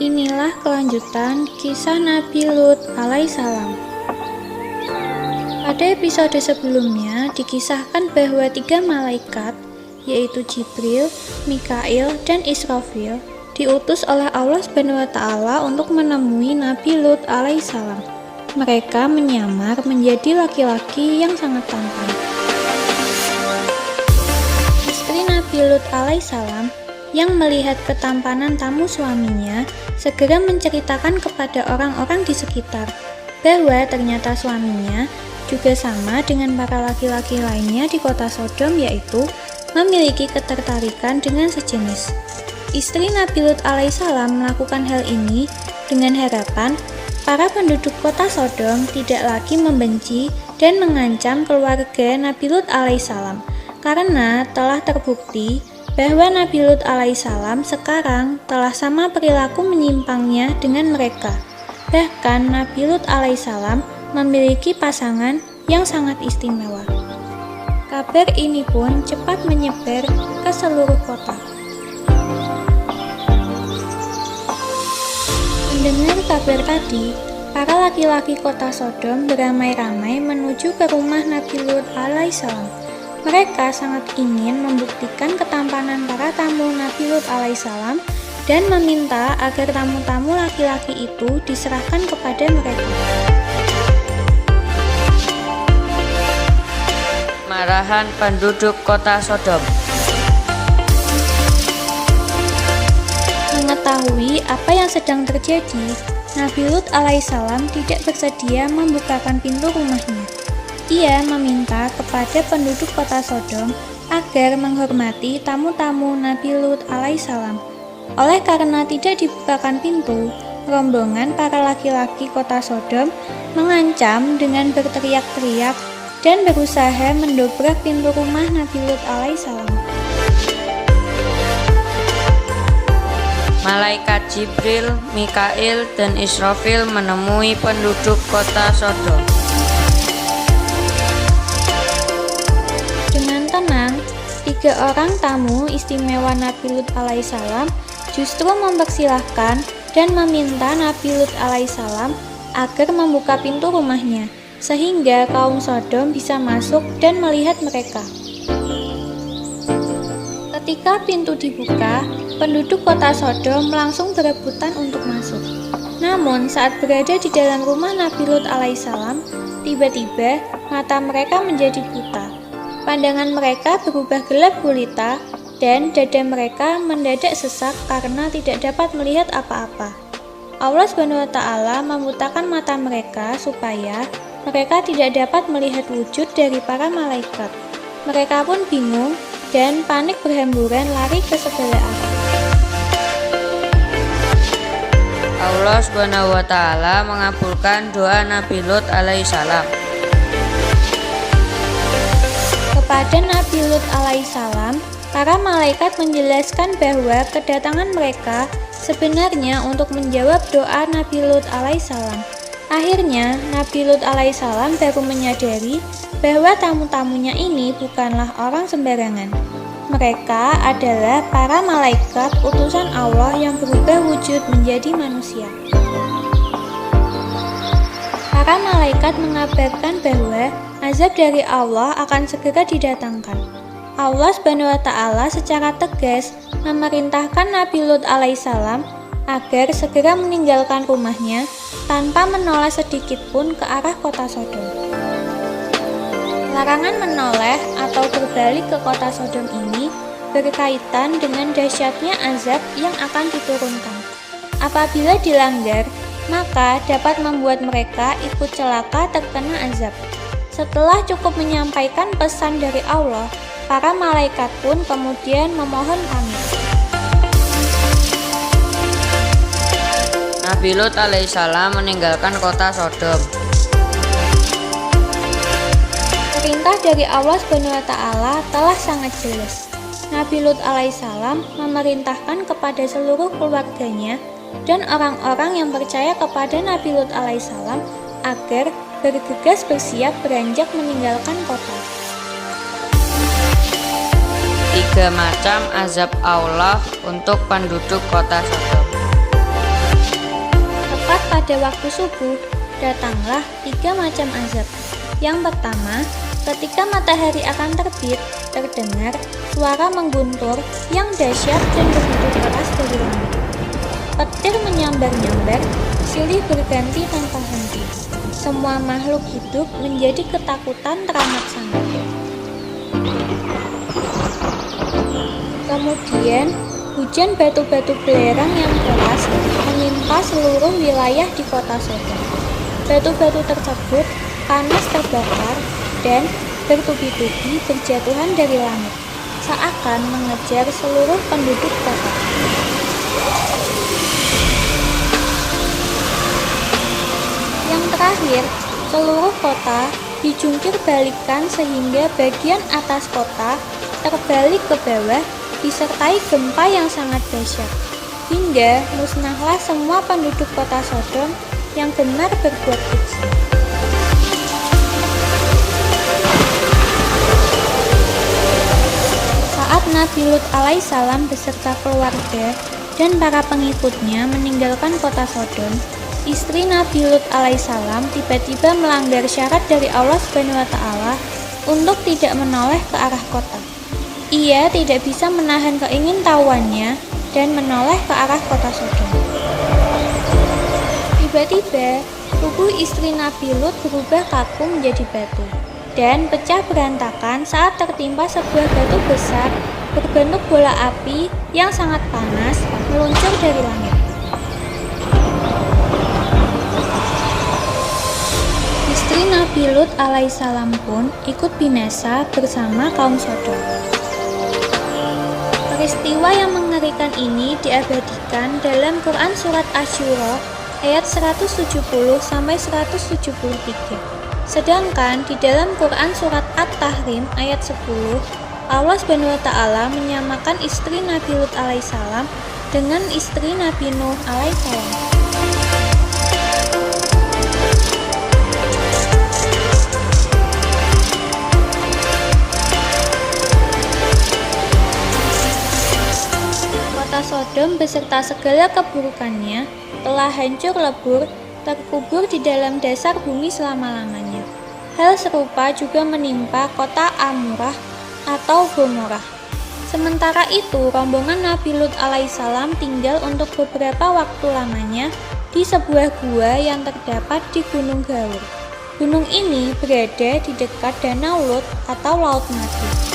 Inilah kelanjutan kisah Nabi Lut alaihissalam. Pada episode sebelumnya dikisahkan bahwa 3 malaikat, yaitu Jibril, Mikail, dan Israfil, diutus oleh Allah SWT untuk menemui Nabi Lut alaihissalam. Mereka menyamar menjadi laki-laki yang sangat tampan. Istri Nabi Lut alaihissalam yang melihat ketampanan tamu suaminya segera menceritakan kepada orang-orang di sekitar bahwa ternyata suaminya juga sama dengan para laki-laki lainnya di kota Sodom, yaitu memiliki ketertarikan dengan sejenis. Istri Nabi Lut alaihissalam melakukan hal ini dengan harapan para penduduk kota Sodom tidak lagi membenci dan mengancam keluarga Nabi Lut alaihissalam, karena telah terbukti bahwa Nabi Lut alaihissalam sekarang telah sama perilaku menyimpangnya dengan mereka. Bahkan Nabi Lut alaihissalam memiliki pasangan yang sangat istimewa. Kabar ini pun cepat menyebar ke seluruh kota. Mendengar kabar tadi, para laki-laki kota Sodom beramai-ramai menuju ke rumah Nabi Lut alaihissalam. Mereka sangat ingin membuktikan ketampanan para tamu Nabi Lut alaihissalam dan meminta agar tamu-tamu laki-laki itu diserahkan kepada mereka. Marahan penduduk kota Sodom. Mengetahui apa yang sedang terjadi, Nabi Lut alaihissalam tidak bersedia membukakan pintu rumahnya. Ia meminta kepada penduduk kota Sodom agar menghormati tamu-tamu Nabi Lut alaihissalam. Oleh karena tidak dibukakan pintu, rombongan para laki-laki kota Sodom mengancam dengan berteriak-teriak dan berusaha mendobrak pintu rumah Nabi Lut alaihissalam. Malaikat Jibril, Mikail, dan Israfil menemui penduduk kota Sodom. Dengan tenang, 3 orang tamu istimewa Nabi Lut alaihissalam justru mempersilahkan dan meminta Nabi Lut alaihissalam agar membuka pintu rumahnya, sehingga kaum Sodom bisa masuk dan melihat mereka. Ketika pintu dibuka, penduduk kota Sodom langsung berebutan untuk masuk. Namun saat berada di dalam rumah Nabi Lut alaihissalam, tiba-tiba mata mereka menjadi buta. Pandangan mereka berubah gelap gulita dan dada mereka mendadak sesak karena tidak dapat melihat apa-apa. Allah SWT membutakan mata mereka supaya mereka tidak dapat melihat wujud dari para malaikat. Mereka pun bingung dan panik berhamburan lari ke segala arah. Allah SWT mengabulkan doa Nabi Lut alaihissalam. Kepada Nabi Lut alaihissalam, para malaikat menjelaskan bahwa kedatangan mereka sebenarnya untuk menjawab doa Nabi Lut alaihissalam. Akhirnya, Nabi Lut alaihissalam baru menyadari bahwa tamu-tamunya ini bukanlah orang sembarangan. Mereka adalah para malaikat utusan Allah yang berubah wujud menjadi manusia. Para malaikat mengabarkan bahwa azab dari Allah akan segera didatangkan. Allah SWT secara tegas memerintahkan Nabi Lut alaihissalam agar segera meninggalkan rumahnya tanpa menoleh sedikit pun ke arah kota Sodom. Larangan menoleh atau berbalik ke kota Sodom ini berkaitan dengan dahsyatnya azab yang akan diturunkan. Apabila dilanggar, maka dapat membuat mereka ikut celaka terkena azab. Setelah cukup menyampaikan pesan dari Allah, para malaikat pun kemudian memohon pamit. Nabi Lut alaihissalam meninggalkan kota Sodom. Perintah dari Allah SWT telah sangat jelas. Nabi Lut alaihissalam memerintahkan kepada seluruh keluarganya dan orang-orang yang percaya kepada Nabi Lut alaihissalam agar bergegas bersiap beranjak meninggalkan kota. 3 macam azab Allah untuk penduduk kota Sodom. pada waktu subuh, datanglah 3 macam azab. Yang pertama, ketika matahari akan terbit, terdengar suara mengguntur yang dahsyat dan begitu keras dari langit. Petir menyambar-nyambar, silih berganti tanpa henti. Semua makhluk hidup menjadi ketakutan teramat sangat. Kemudian, hujan batu-batu belerang yang keras menimpa seluruh wilayah di kota Sodom. Batu-batu tersebut panas terbakar dan bertubi-tubi berjatuhan dari langit, seakan mengejar seluruh penduduk kota. Yang terakhir, seluruh kota dijungkir balikan sehingga bagian atas kota terbalik ke bawah disertai gempa yang sangat dahsyat, hingga musnahlah semua penduduk kota Sodom yang gemar berbuat keji. Saat Nabi Lut alaihissalam beserta keluarga dan para pengikutnya meninggalkan kota Sodom, istri Nabi Lut alaihissalam tiba-tiba melanggar syarat dari Allah SWT untuk tidak menoleh ke arah kota. Ia tidak bisa menahan keingintahuannya dan menoleh ke arah kota Sodom. Tiba-tiba, tubuh istri Nabi Lut berubah kaku menjadi batu dan pecah berantakan saat tertimpa sebuah batu besar berbentuk bola api yang sangat panas meluncur dari langit. Istri Nabi Lut alaihissalam pun ikut binasa bersama kaum Sodom. Peristiwa yang mengerikan ini diabadikan dalam Quran Surat Asy-Syura ayat 170-173. Sedangkan di dalam Quran Surat At-Tahrim ayat 10, Allah SWT menyamakan istri Nabi Lut alaihissalam dengan istri Nabi Nuh alaihissalam. Kota Sodom beserta segala keburukannya telah hancur lebur, terkubur di dalam dasar bumi selama-lamanya. Hal serupa juga menimpa kota Amurah atau Gomorrah. Sementara itu, rombongan Nabi Lut alaihissalam tinggal untuk beberapa waktu lamanya di sebuah gua yang terdapat di Gunung Gaur. Gunung ini berada di dekat Danau Lut atau Laut Mati.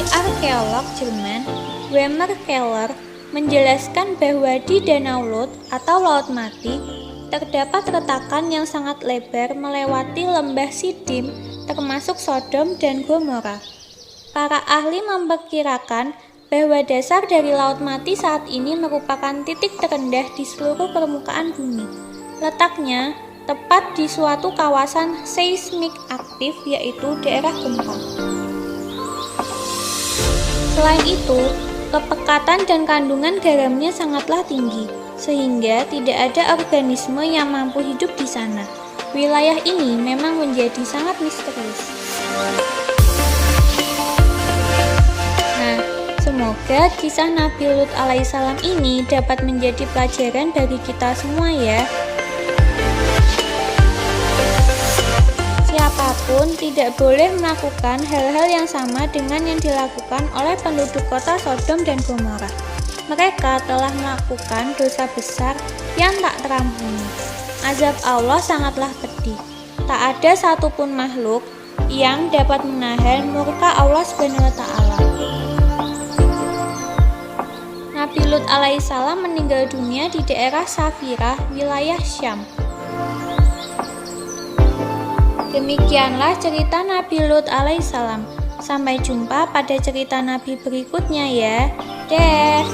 Arkeolog Jerman Wehmer Keller menjelaskan bahwa di Danau Lut atau Laut Mati terdapat retakan yang sangat lebar melewati lembah Sidim termasuk Sodom dan Gomorrah. Para ahli memperkirakan bahwa dasar dari Laut Mati saat ini merupakan titik terendah di seluruh permukaan bumi. Letaknya tepat di suatu kawasan seismik aktif, yaitu daerah gempa. Selain itu, kepekatan dan kandungan garamnya sangatlah tinggi, sehingga tidak ada organisme yang mampu hidup di sana. Wilayah ini memang menjadi sangat misterius. Nah, semoga kisah Nabi Lut alaihissalam ini dapat menjadi pelajaran bagi kita semua ya. Siapapun tidak boleh melakukan hal-hal yang sama dengan yang dilakukan oleh penduduk kota Sodom dan Gomorrah. Mereka telah melakukan dosa besar yang tak terampuni. Azab Allah sangatlah pedih. Tak ada satupun makhluk yang dapat menahan murka Allah SWT. Nabi Lut alaihissalam meninggal dunia di daerah Safirah, wilayah Syam. Demikianlah cerita Nabi Lut alaihissalam. Sampai jumpa pada cerita Nabi berikutnya ya. Deh.